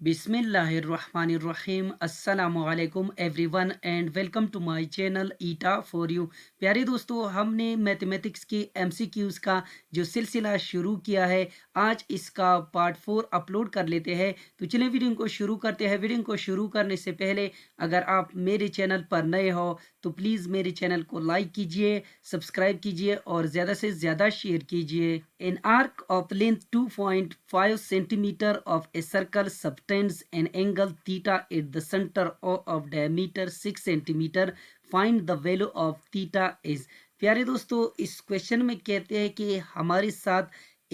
बिस्मिल्लाहिर्रहमानिर्रहीम अस्सलामुअलैकुम everyone and welcome to my channel eta for you. प्यारे दोस्तों, हमने मैथमेटिक्स के एमसीक्यूज़ का जो सिलसिला शुरू किया है, आज इसका पार्ट 4 अपलोड कर लेते हैं। तो चलिए वीडियो को शुरू करते हैं। वीडियो को शुरू करने से पहले अगर आप मेरे चैनल पर नए हो तो प्लीज़ मेरे चैनल को लाइक कीजिए, सब्सक्राइब कीजिए और ज़्यादा से ज़्यादा शेयर कीजिए। An arc of length 2.5 centimeter of a circle subtends an angle theta at the center of diameter 6 centimeter. Find the value of theta is। प्यारे दोस्तों, इस क्वेश्चन में कहते हैं कि हमारे साथ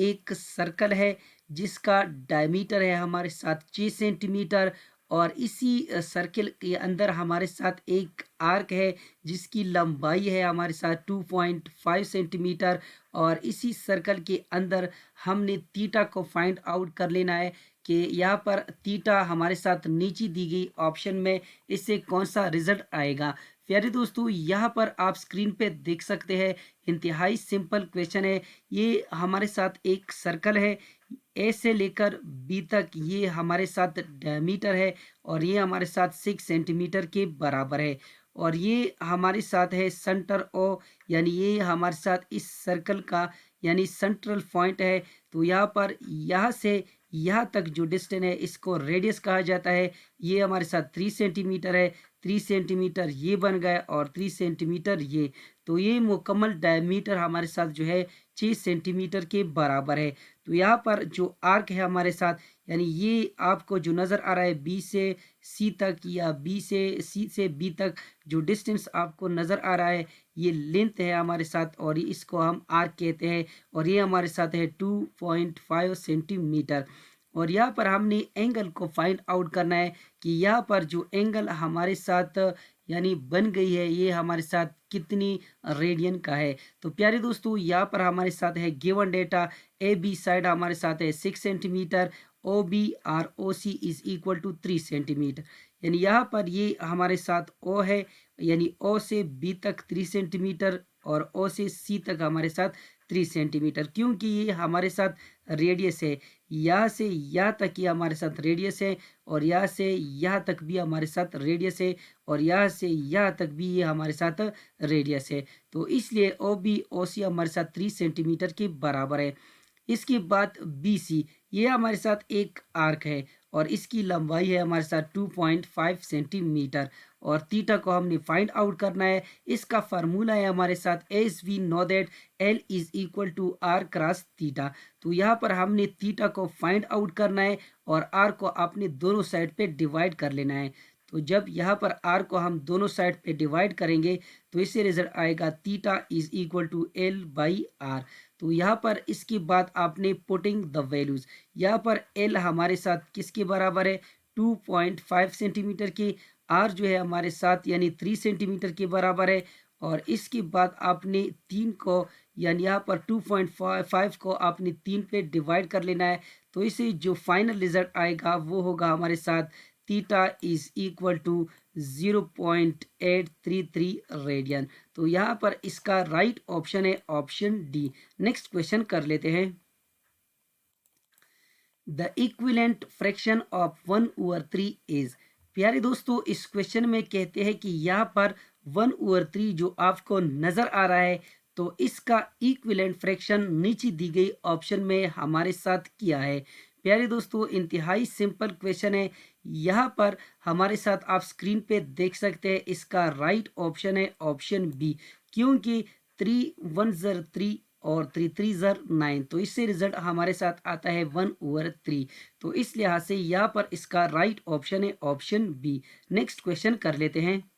एक सर्कल है जिसका डायमीटर है हमारे साथ 6 सेंटीमीटर और इसी सर्कल के अंदर हमारे साथ एक आर्क है जिसकी लंबाई है हमारे साथ 2.5 सेंटीमीटर और इसी सर्कल के अंदर हमने थीटा को फाइंड आउट कर लेना है कि यहाँ पर थीटा हमारे साथ नीचे दी गई ऑप्शन में इससे कौन सा रिजल्ट आएगा। प्यारे दोस्तों, यहाँ पर आप स्क्रीन पे देख सकते हैं, इंतहाई सिंपल क्वेश्चन है। ये हमारे साथ एक सर्कल है, ए से लेकर बी तक ये हमारे साथ डायमीटर है और ये हमारे साथ 6 सेंटीमीटर के बराबर है और ये हमारे साथ है सेंटर ओ, यानी ये हमारे साथ इस सर्कल का यानी सेंट्रल पॉइंट है। तो यहाँ पर यहाँ से यहाँ तक जो डिस्टेंस है इसको रेडियस कहा जाता है। ये हमारे साथ 3 सेंटीमीटर है, 3 सेंटीमीटर ये बन गया और 3 सेंटीमीटर ये। तो ये मुकम्मल डायमीटर हमारे साथ जो है 6 सेंटीमीटर के बराबर है। तो यहाँ पर जो आर्क है हमारे साथ यानी ये आपको जो नज़र आ रहा है बी से सी तक या बी से सी से बी तक जो डिस्टेंस आपको नज़र आ रहा है ये लेंथ है हमारे साथ और इसको हम आर्क कहते हैं और ये हमारे साथ है 2.5 सेंटीमीटर। और यहाँ पर हमने एंगल को फाइंड आउट करना है कि यहाँ पर जो एंगल हमारे साथ यानी बन गई है ये हमारे साथ कितनी रेडियन का है। तो प्यारे दोस्तों, यहाँ पर हमारे साथ है given data. A B side हमारे साथ है 6 centimetre, O B or O C is equal to 3 centimetre. यानी यहाँ पर ये हमारे साथ ओ है, यानी ओ से बी तक 3 सेंटीमीटर और ओ से सी तक हमारे साथ 3 सेंटीमीटर, क्योंकि ये हमारे साथ रेडियस है। यहाँ से यहाँ तक ये हमारे साथ रेडियस है और यहाँ से यहाँ तक भी हमारे साथ रेडियस है और यहाँ से यहाँ तक भी ये हमारे साथ रेडियस है। तो इसलिए ओ बी ओ सी हमारे साथ 3 सेंटीमीटर के बराबर है। इसके बाद बी सी, ये हमारे साथ एक आर्क है और इसकी लंबाई है हमारे साथ 2.5 सेंटीमीटर और थीटा को हमने फाइंड आउट करना है। इसका फार्मूला है हमारे साथ as we know that L is equal to R cross theta. तो यहाँ पर हमने थीटा को फाइंड आउट करना है और आर को आपने दोनों साइड पे डिवाइड कर लेना है। तो जब यहाँ पर आर को हम दोनों साइड पे डिवाइड करेंगे तो इससे रिजल्ट आएगा theta is equal to L by R. तो यहाँ पर इसके बाद आपने पुटिंग द वैल्यूज, यहाँ पर एल हमारे साथ किसके बराबर है 2.5 सेंटीमीटर की, आर जो है हमारे साथ यानी 3 सेंटीमीटर के बराबर है और इसके बाद आपने 3 को यानी यहाँ पर 2.5 को आपने 3 पे डिवाइड कर लेना है। तो इसे जो फाइनल रिजल्ट आएगा वो होगा हमारे साथ theta is equal to 0.833 radian. तो यहाँ पर इसका राइट ऑप्शन है ऑप्शन डी। नेक्स्ट क्वेश्चन कर लेते हैं। The equivalent fraction of 1/3 is. प्यारे दोस्तों, इस क्वेश्चन में कहते हैं कि यहाँ पर 1/3 जो आपको नजर आ रहा है तो इसका इक्विवेलेंट फ्रैक्शन नीचे दी गई ऑप्शन में हमारे साथ किया है। प्यारे दोस्तों, इंतहाई सिंपल क्वेश्चन है। यहाँ पर हमारे साथ आप स्क्रीन पे देख सकते हैं, इसका राइट ऑप्शन है ऑप्शन बी, क्योंकि 3 1 ज़र 3 और 3 3 ज़र 9, तो इससे रिजल्ट हमारे साथ आता है 1/3। तो इस लिहाज से यहाँ पर इसका राइट ऑप्शन है ऑप्शन बी। नेक्स्ट क्वेश्चन कर लेते हैं।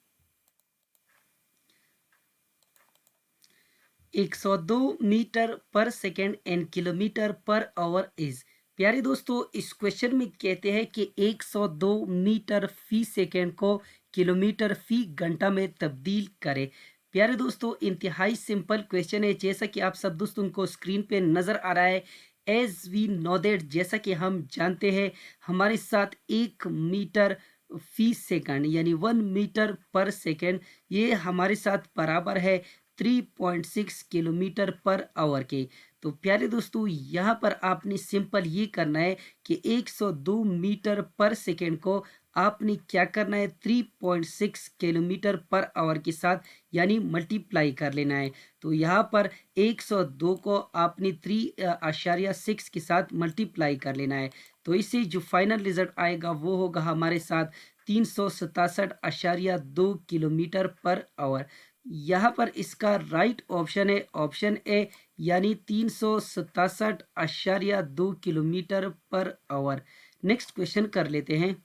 102 मीटर पर second and kilometre per hour is. प्यारे दोस्तों, इस क्वेश्चन में कहते हैं कि 102 मीटर फी सेकेंड को किलोमीटर फी घंटा में तब्दील करें। प्यारे दोस्तों, इंतहाई सिंपल क्वेश्चन है, जैसा कि आप सब दोस्तों को स्क्रीन पे नज़र आ रहा है। एज वी नो दैट, जैसा कि हम जानते हैं हमारे साथ 1 मीटर फी सेकंड यानी 1 मीटर पर सेकंड ये हमारे साथ बराबर है 3.6 किलोमीटर पर आवर के। तो प्यारे दोस्तों यहाँ पर आपने सिंपल ये करना है कि 102 मीटर पर सेकेंड को आपने क्या करना है 3.6 किलोमीटर पर आवर के साथ यानी मल्टीप्लाई कर लेना है। तो यहाँ पर 102 को आपने 3.6 के साथ मल्टीप्लाई कर लेना है। तो इससे जो फाइनल रिजल्ट आएगा वो होगा हमारे साथ 367.2 किलोमीटर पर आवर। यहाँ पर इसका राइट ऑप्शन है ऑप्शन ए यानी 367.2 kilometre per hour. Next question कर लेते हैं।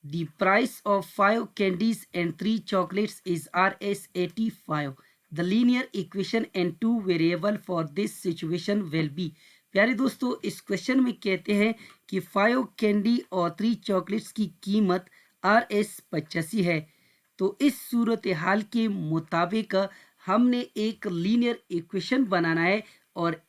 The price of 5 candies and 3 chocolates is Rs85। The linear equation and 2 variable for this situation will be. प्यारे दोस्तों इस क्वेश्चन में कहते हैं कि 5 कैंडी और 3 चॉकलेट्स की कीमत Rs85 है। तो इस सूरत हाल के मुताबिक हमने एक लीनियर इक्वेशन बनाना है और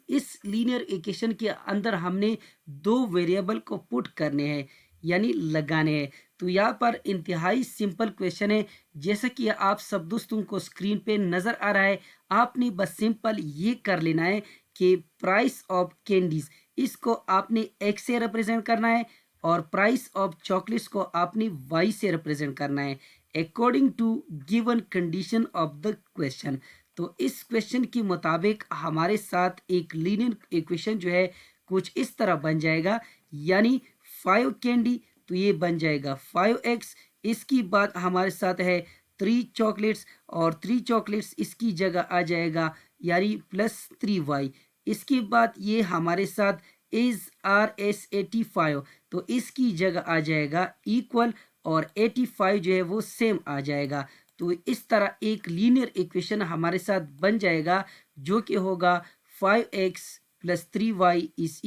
इस लीनियर इक्वेशन के अंदर हमने 2 वेरिएबल को पुट करने हैं यानी लगाने हैं। तो यहाँ पर इंतहाई सिंपल क्वेश्चन है, जैसा कि आप सब दोस्तों को स्क्रीन पे नज़र आ रहा है। आपने बस सिंपल ये कर लेना है कि प्राइस ऑफ कैंडीज इसको आपने एक्स से रिप्रेजेंट करना है और प्राइस ऑफ चॉकलेट्स को आपने वाई से रिप्रेजेंट करना है according to given condition of the question. तो इस क्वेश्चन के मुताबिक हमारे साथ एक लीनियर इक्वेशन जो है कुछ इस तरह बन जाएगा, यानी 5 कैंडी तो ये बन जाएगा 5x। इसकी बात हमारे साथ है 3 चॉकलेट्स और 3 चॉकलेट्स इसकी जगह आ जाएगा यानी +3y। इसके बाद ये हमारे साथ इज Rs85 तो इसकी जगह आ जाएगा इक्वल और 85 जो है वो सेम आ जाएगा। तो इस तरह एक लीनियर इक्वेशन हमारे साथ बन जाएगा जो कि होगा 5x + 3y =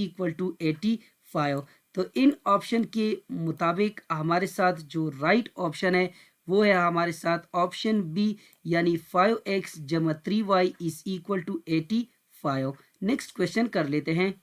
85। तो इन ऑप्शन के मुताबिक हमारे साथ जो राइट ऑप्शन है वो है हमारे साथ ऑप्शन बी यानी 5x + 3y = 85। नेक्स्ट क्वेश्चन कर लेते हैं।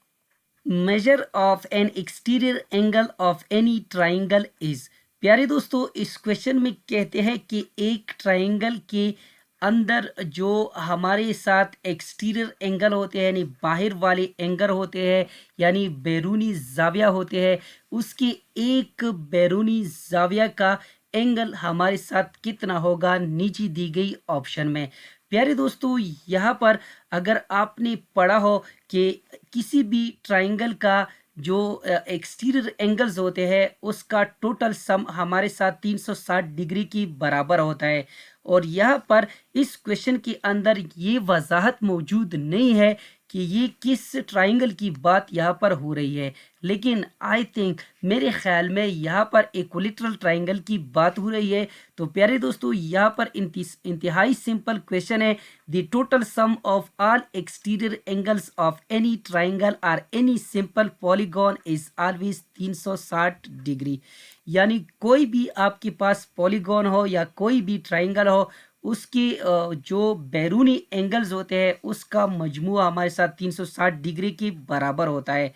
Measure of N exterior angle of any triangle is. प्यारे दोस्तों इस क्वेश्चन में कहते हैं कि एक ट्राइंगल के अंदर जो हमारे साथ एक्सटीरियर एंगल होते हैं यानी बाहर वाले एंगल होते हैं यानी बैरूनी जाविया होते हैं, उसके एक बैरूनी जाविया का एंगल हमारे साथ कितना होगा नीचे दी गई ऑप्शन में। प्यारे दोस्तों यहाँ पर अगर आपने पढ़ा हो कि किसी भी ट्राइंगल का जो एक्सटीरियर एंगल्स होते हैं उसका टोटल सम हमारे साथ 360 डिग्री की बराबर होता है, और यहाँ पर इस क्वेश्चन के अंदर ये वजाहत मौजूद नहीं है कि ये किस ट्राइंगल की बात यहाँ पर हो रही है, लेकिन आई थिंक मेरे ख्याल में यहाँ पर इक्विलैटरल ट्राइंगल की बात हो रही है। तो प्यारे दोस्तों यहाँ पर इंतहाई सिंपल क्वेश्चन है। The total sum of all exterior angles of any triangle और any simple polygon is always 360 degree. यानी कोई भी आपके पास पॉलीगॉन हो या कोई भी ट्राइंगल हो उसके जो बैरूनी एंगल्स होते हैं उसका मजमूआ हमारे साथ 360 डिग्री के बराबर होता है।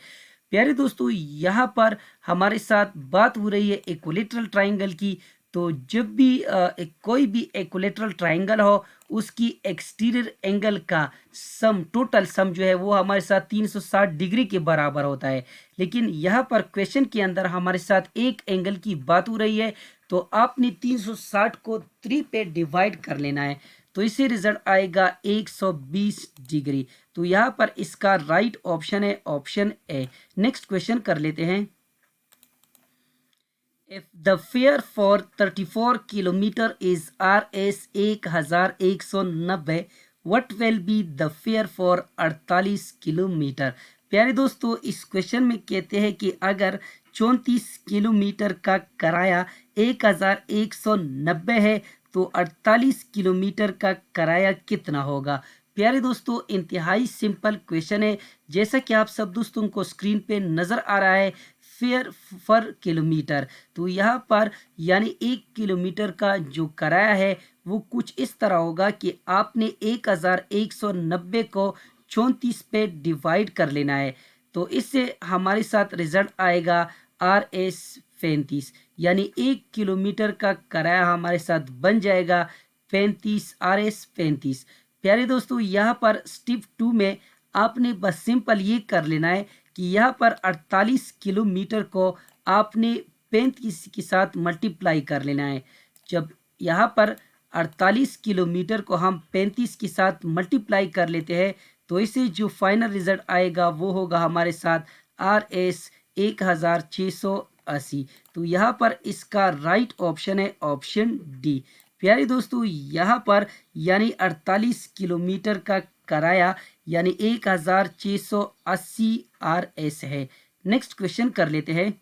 प्यारे दोस्तों यहाँ पर हमारे साथ बात हो रही है इक्विलैटरल ट्राइंगल की। तो जब भी कोई भी इक्विलैटरल ट्राइंगल हो उसकी एक्सटीरियर एंगल का सम टोटल सम जो है वो हमारे साथ 360 डिग्री के बराबर होता है, लेकिन यहाँ पर क्वेश्चन के अंदर हमारे साथ एक एंगल की बात हो रही है तो आपने 360 को 3 पे डिवाइड कर लेना है, तो इससे रिजल्ट आएगा 120 डिग्री। तो यहाँ पर इसका राइट ऑप्शन है ऑप्शन ए। नेक्स्ट क्वेश्चन कर लेते हैं। If the fare for 34 kilometer is Rs 1190, what will be the fare for 48 kilometre. प्यारे दोस्तों इस क्वेश्चन में कहते हैं कि अगर 34 किलोमीटर का किराया 1190 है तो 48 किलोमीटर का किराया कितना होगा। प्यारे दोस्तों इंतहाई सिंपल क्वेश्चन है, जैसा कि आप सब दोस्तों को स्क्रीन पे नज़र आ रहा है फेयर पर किलोमीटर। तो यहाँ पर यानी 1 किलोमीटर का जो किराया है वो कुछ इस तरह होगा कि आपने 1190 को 34 पे डिवाइड कर लेना है, तो इससे हमारे साथ रिजल्ट आएगा Rs 35, यानी 1 किलोमीटर का किराया हमारे साथ बन जाएगा 35 Rs 35। प्यारे दोस्तों यहाँ पर स्टेप 2 में आपने बस सिंपल ये कर लेना है कि यहाँ पर 48 किलोमीटर को आपने 35 के साथ मल्टीप्लाई कर लेना है। जब यहाँ पर 48 किलोमीटर को हम 35 के साथ मल्टीप्लाई कर लेते हैं तो इसे जो फाइनल रिजल्ट आएगा वो होगा हमारे साथ RS 1680। तो यहाँ पर इसका राइट ऑप्शन है ऑप्शन डी। प्यारे दोस्तों, यहाँ पर यानी 48 किलोमीटर का किराया यानी 1680 RS है। नेक्स्ट क्वेश्चन कर लेते हैं।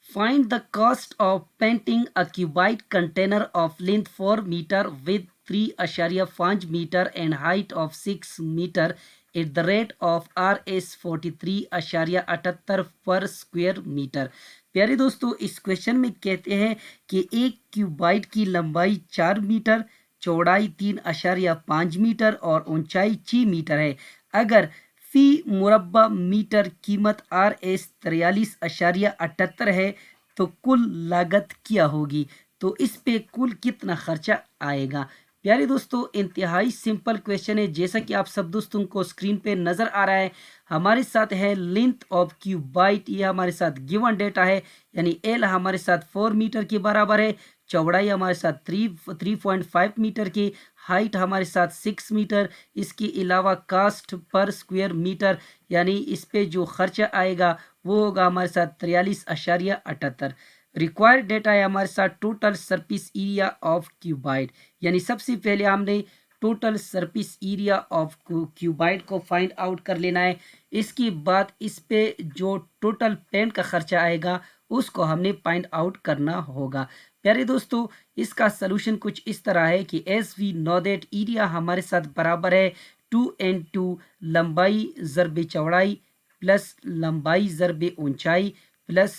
Find the cost of painting a cuboid container of length 4 meter with 3.5 meter and height of 6 meter at the rate of RS 43.78 पर स्क्वायर मीटर। प्यारे दोस्तों, इस क्वेश्चन में कहते हैं कि एक क्यूबाइड की लंबाई 4 मीटर, चौड़ाई 3.5 मीटर और ऊंचाई 6 मीटर है। अगर फी मुरब्बा मीटर कीमत RS 43.78 है तो कुल लागत क्या होगी? तो इस पे कुल कितना खर्चा आएगा? प्यारे दोस्तों, इंतहाई सिंपल क्वेश्चन है। जैसा कि आप सब दोस्तों को स्क्रीन पे नज़र आ रहा है, हमारे साथ है लेंथ ऑफ क्यूबाइट, ये हमारे साथ गिवन डेटा है, यानी एल हमारे साथ 4 मीटर के बराबर है, चौड़ाई हमारे साथ 3.5 मीटर की, हाइट हमारे साथ 6 मीटर। इसके अलावा कास्ट पर स्क्वायर मीटर यानी इस पे जो खर्चा आएगा वो होगा हमारे साथ 43.78। रिक्वायर्ड डेटा है हमारे साथ total surface area of cuboid, यानी सबसे पहले हमने total surface area of cuboid को फाइंड आउट कर लेना है। इसके बाद इस पे जो टोटल पेंट का खर्चा आएगा उसको हमने फाइंड आउट करना होगा। प्यारे दोस्तों, इसका सलूशन कुछ इस तरह है कि as we know that area हमारे साथ बराबर है 2n2 लंबाई ज़रबे चौड़ाई प्लस लंबाई ज़रबे ऊंचाई प्लस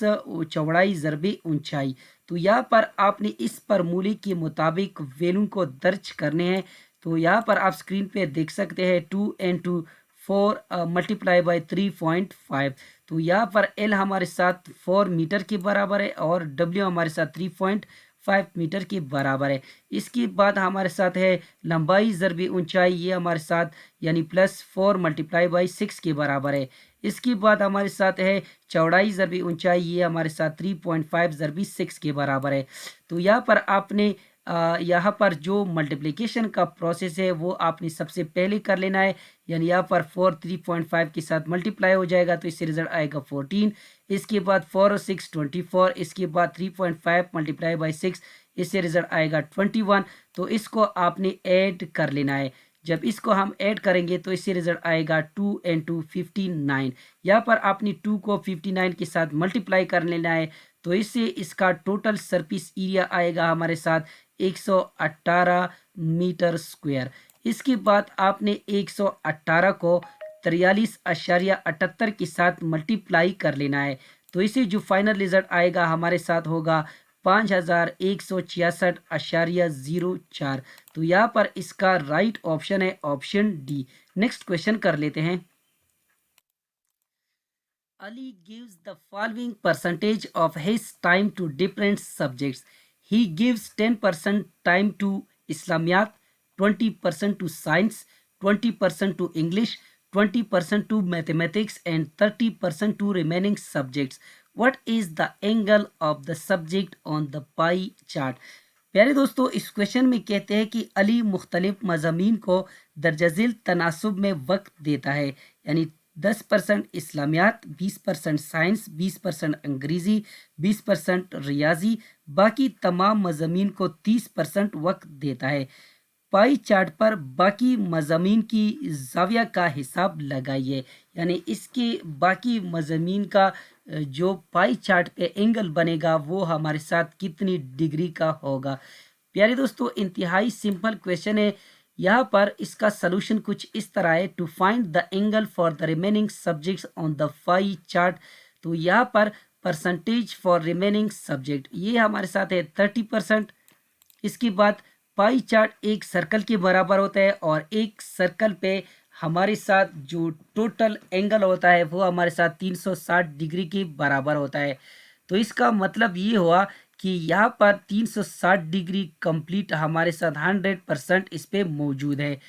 चौड़ाई ज़रबे ऊंचाई। तो यहाँ पर आपने इस फार्मूले के मुताबिक वैल्यू को दर्ज करने हैं। तो यहाँ पर आप स्क्रीन पे देख सकते हैं 2n2 4 मल्टीप्लाई बाई 3.5। तो यहाँ पर एल हमारे साथ 4 मीटर के बराबर है और डब्ल्यू हमारे साथ 3.5 मीटर के बराबर है। इसके बाद हमारे साथ है लंबाई ज़रबे ऊंचाई, ये हमारे साथ यानी प्लस 4 मल्टीप्लाई बाई 6 के बराबर है। इसके बाद हमारे साथ है चौड़ाई ज़रबी ऊंचाई, ये हमारे साथ 3.5 ज़रबी 6 के बराबर है। तो यहाँ पर आपने यहाँ पर जो मल्टीप्लिकेशन का प्रोसेस है वो आपने सबसे पहले कर लेना है, यानी यहाँ पर 4 3.5 के साथ मल्टीप्लाई हो जाएगा तो इससे रिजल्ट आएगा 14। इसके बाद 4 और 6 24, इसके बाद 3.5 मल्टीप्लाई बाई 6, इससे रिजल्ट आएगा 21। तो इसको आपने ऐड कर लेना है। जब इसको हम ऐड करेंगे तो इससे रिजल्ट आएगा 2 and 2 59। यहाँ पर आपने 2 को 59 के साथ मल्टीप्लाई कर लेना है तो इससे इसका टोटल सरफेस एरिया आएगा हमारे साथ 118 मीटर स्क्वायर। इसके बाद आपने 118 को 43.78 के साथ मल्टीप्लाई कर लेना है तो इसे जो फाइनल रिजल्ट आएगा हमारे साथ होगा 5166.04। तो यहाँ पर इसका राइट ऑप्शन है ऑप्शन डी। नेक्स्ट क्वेश्चन कर लेते हैं। Ali gives the following percentage of his time to different subjects. He gives 10% time to Islamiyat, 20% to science, 20% to English, 20% to mathematics and 30% to remaining subjects. What is the angle of the subject on the pie chart? प्यारे दोस्तों, इस question में कहते हैं कि अली मुख्तलिफ मज़ामीन को दर्जज़िल तनासुब में वक्त देता है, यानी 10% इस्लामियात, 20% साइंस, 20% अंग्रेज़ी, 20% रियाजी, बाकी तमाम मज़ामीन को 30% वक्त देता है। पाई चार्ट पर बाकी मज़ामीन की ज़ाविया का हिसाब लगाइए, यानी इसके बाकी मज़ामीन का जो पाई चार्ट पे एंगल बनेगा वो हमारे साथ कितनी डिग्री का होगा। प्यारे दोस्तों, इंतहाई सिंपल क्वेश्चन है। यहाँ पर इसका सलूशन कुछ इस तरह है। To find the angle for the remaining subjects on the pie chart, तो यहाँ पर परसेंटेज फॉर रिमेनिंग सब्जेक्ट ये हमारे साथ है 30%। इसके बाद पाई चार्ट एक सर्कल के बराबर होता है और एक सर्कल पे हमारे साथ जो टोटल एंगल होता है वो हमारे साथ 360 डिग्री के बराबर होता है। तो इसका मतलब ये हुआ कि यहाँ पर 360 डिग्री कंप्लीट हमारे साथ 100% इस पे मौजूद है।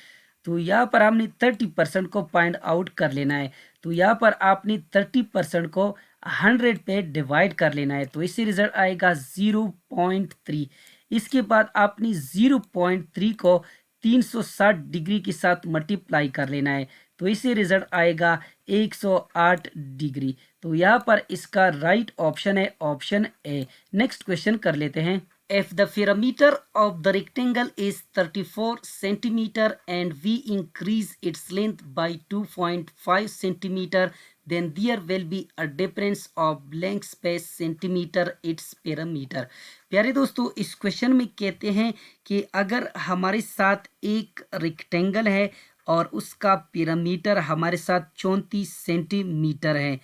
तो यहाँ पर हमने 30% को फाइंड आउट कर लेना है। तो यहाँ पर आपने 30% को 100 पे डिवाइड कर लेना है, तो इससे रिजल्ट आएगा 0.3। इसके बाद आपने 0.3 को 360 डिग्री के साथ मल्टीप्लाई कर लेना है, तो इससे रिजल्ट आएगा 108 डिग्री। तो यहाँ पर इसका राइट ऑप्शन है ऑप्शन ए। नेक्स्ट क्वेश्चन कर लेते हैं। If the perimeter of the rectangle is 34 centimeter and we increase its length by 2.5 centimeter, then there will be a difference of blank space centimeter its perimeter। प्यारे दोस्तों, इस question में कहते हैं कि अगर हमारे साथ एक रेक्टेंगल है और उसका पैरामीटर हमारे साथ 34 सेंटीमीटर है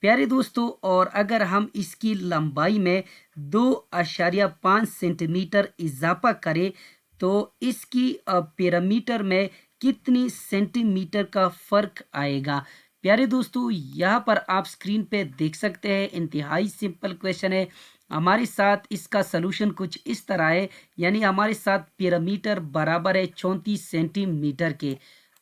प्यारे दोस्तों, और अगर हम इसकी लंबाई में 2.5 सेंटीमीटर इजाफा करें तो इसकी पैरामीटर में कितनी सेंटीमीटर का फ़र्क आएगा। प्यारे दोस्तों, यहाँ पर आप स्क्रीन पे देख सकते हैं, इंतहाई सिंपल क्वेश्चन है। हमारे साथ इसका सलूशन कुछ इस तरह है, यानी हमारे साथ पैरामीटर बराबर है 34 सेंटीमीटर के।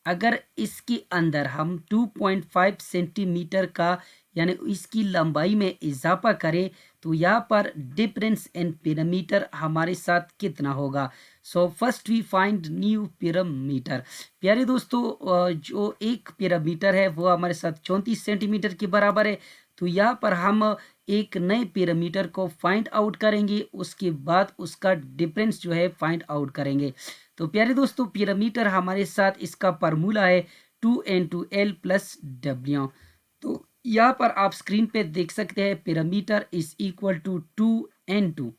अगर इसके अंदर हम 2.5 सेंटीमीटर का यानी इसकी लंबाई में इजाफा करें तो यहाँ पर डिफरेंस इन पैरामीटर हमारे साथ कितना होगा। So first we find new parameter. प्यारे दोस्तों, जो एक पैरामीटर है वो हमारे साथ 34 सेंटीमीटर के बराबर है, तो यहाँ पर हम एक नए पैरामीटर को फाइंड आउट करेंगे, उसके बाद उसका डिफरेंस जो है फाइंड आउट करेंगे। तो प्यारे दोस्तों, पैरामीटर हमारे साथ इसका फार्मूला है 2n2l प्लस w। तो यहाँ पर आप स्क्रीन पे देख सकते हैं parameter is equal to 2n2।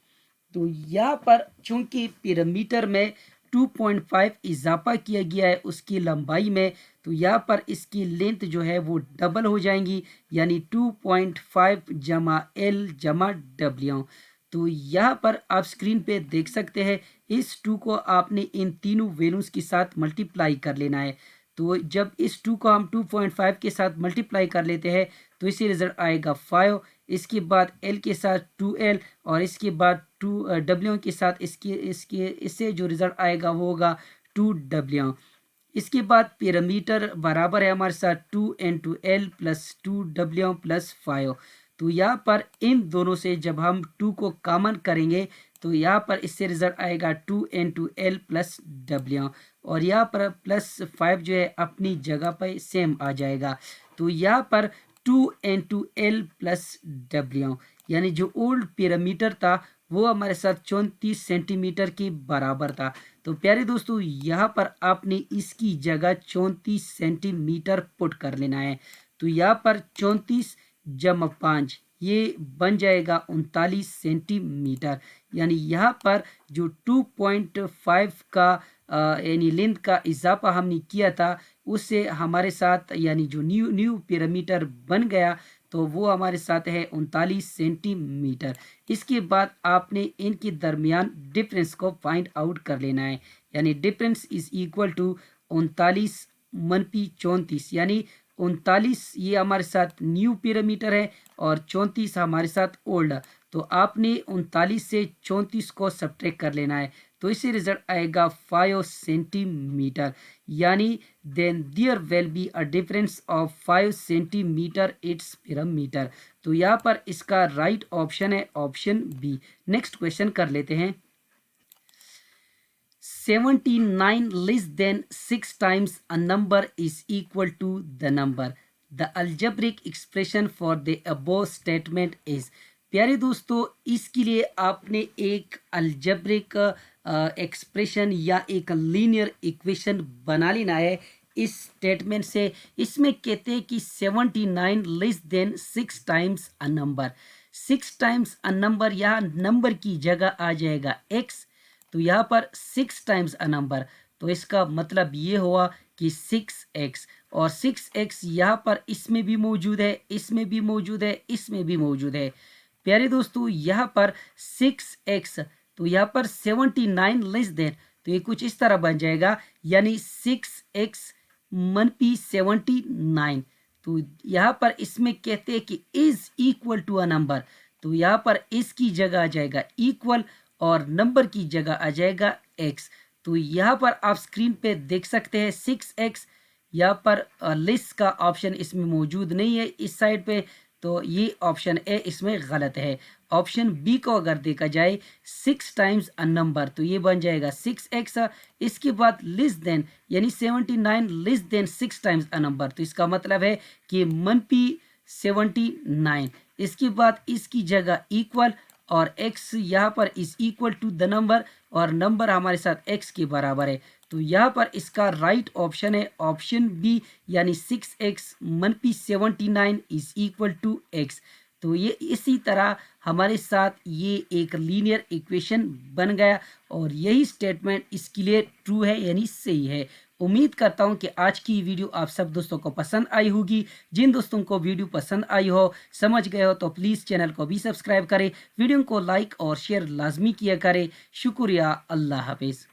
तो यहाँ पर चूंकि पैरामीटर में 2.5 इजाफा किया गया है उसकी लंबाई में, तो यहाँ पर इसकी लेंथ जो है वो डबल हो जाएंगी, यानी 2.5 जमा l जमा w। तो यहाँ पर आप स्क्रीन पे देख सकते हैं इस 2 को आपने इन तीनों वैल्यूज के साथ मल्टीप्लाई कर लेना है। तो जब इस 2 को हम 2.5 के साथ मल्टीप्लाई कर लेते हैं तो इसी रिजल्ट आएगा 5। इसके बाद l के साथ 2l और इसके बाद 2w के साथ इससे जो रिजल्ट आएगा वो होगा 2w। इसके बाद पैरामीटर बराबर है हमारे साथ 2n2l प्लस 2w प्लस 5। तो यहाँ पर इन दोनों से जब हम 2 को कॉमन करेंगे तो यहाँ पर इससे रिजल्ट आएगा 2n2l प्लस w, और यहाँ पर प्लस 5 जो है अपनी जगह पर सेम आ जाएगा। तो यहाँ पर 2n2l प्लस w, यानी जो ओल्ड पैरामीटर था वो हमारे साथ 34 सेंटीमीटर के बराबर था। तो प्यारे दोस्तों, यहाँ पर आपने इसकी जगह 34 सेंटीमीटर पुट कर लेना है। तो यहाँ पर 34 जमा 5 ये बन जाएगा 39 सेंटीमीटर, यानी यहाँ पर जो 2.5 का यानी लेंथ का इजाफा हमने किया था उससे हमारे साथ यानी जो न्यू पैरामीटर बन गया तो वो हमारे साथ है 39 सेंटीमीटर। इसके बाद आपने इनके दरमियान डिफरेंस को फाइंड आउट कर लेना है, यानी डिफरेंस इज इक्वल टू 39 मनपी 34, यानी 39 ये हमारे साथ न्यू पैरामीटर है और 34 हमारे साथ ओल्ड। तो आपने 39 से 34 को सब्ट्रैक्ट कर लेना है, तो इससे रिजल्ट आएगा 5 सेंटीमीटर, यानी then there will be a difference of 5 centimetre its parameter. तो यहाँ पर इसका राइट ऑप्शन है ऑप्शन बी। नेक्स्ट क्वेश्चन कर लेते हैं। 79 less than 6 times a number is equal to the number. The algebraic expression for the above statement is। प्यारे दोस्तों, इसके लिए आपने एक अल्जेब्रिक एक्सप्रेशन या एक लीनियर इक्वेशन बना लेना है इस स्टेटमेंट से। इसमें कहते हैं कि 79 less than 6 times a number. 6 times a number, यहाँ नंबर की जगह आ जाएगा x, तो यहाँ पर 6 टाइम्स अ नंबर, तो इसका मतलब ये हुआ कि 6x, और 6x यहाँ पर इसमें भी मौजूद है, इसमें भी मौजूद है, इसमें भी मौजूद है। प्यारे दोस्तों, यहाँ पर 6x, तो यहाँ पर 79 लेस देन, तो ये कुछ इस तरह बन जाएगा, यानी 6x मनपी 79। तो यहाँ पर इसमें कहते हैं कि is equal to a number, तो यहाँ पर इसकी जगह आ जाएगा इक्वल और नंबर की जगह आ जाएगा x। तो यहाँ पर आप स्क्रीन पे देख सकते हैं 6x, यहाँ पर लिस्ट का ऑप्शन इसमें मौजूद नहीं है इस साइड पे, तो ये ऑप्शन ए इसमें गलत है। ऑप्शन बी को अगर देखा जाए 6 टाइम्स अ नंबर, तो ये बन जाएगा 6x। इसके बाद लेस देन यानी 79 लेस देन 6 टाइम्स अ नंबर, तो इसका मतलब है कि मनपी 79। इसके बाद इसकी जगह इक्वल और x यहाँ पर is equal to the number, और नंबर हमारे साथ x के बराबर है, तो यहाँ पर इसका राइट ऑप्शन है ऑप्शन बी, यानी 6x minus 79 is equal to x। तो ये इसी तरह हमारे साथ ये एक लीनियर इक्वेशन बन गया, और यही स्टेटमेंट इसके लिए ट्रू है यानी सही है। उम्मीद करता हूँ कि आज की वीडियो आप सब दोस्तों को पसंद आई होगी। जिन दोस्तों को वीडियो पसंद आई हो, समझ गए हो, तो प्लीज़ चैनल को भी सब्सक्राइब करें, वीडियो को लाइक और शेयर लाजमी किया करें। शुक्रिया, अल्लाह हाफिज़।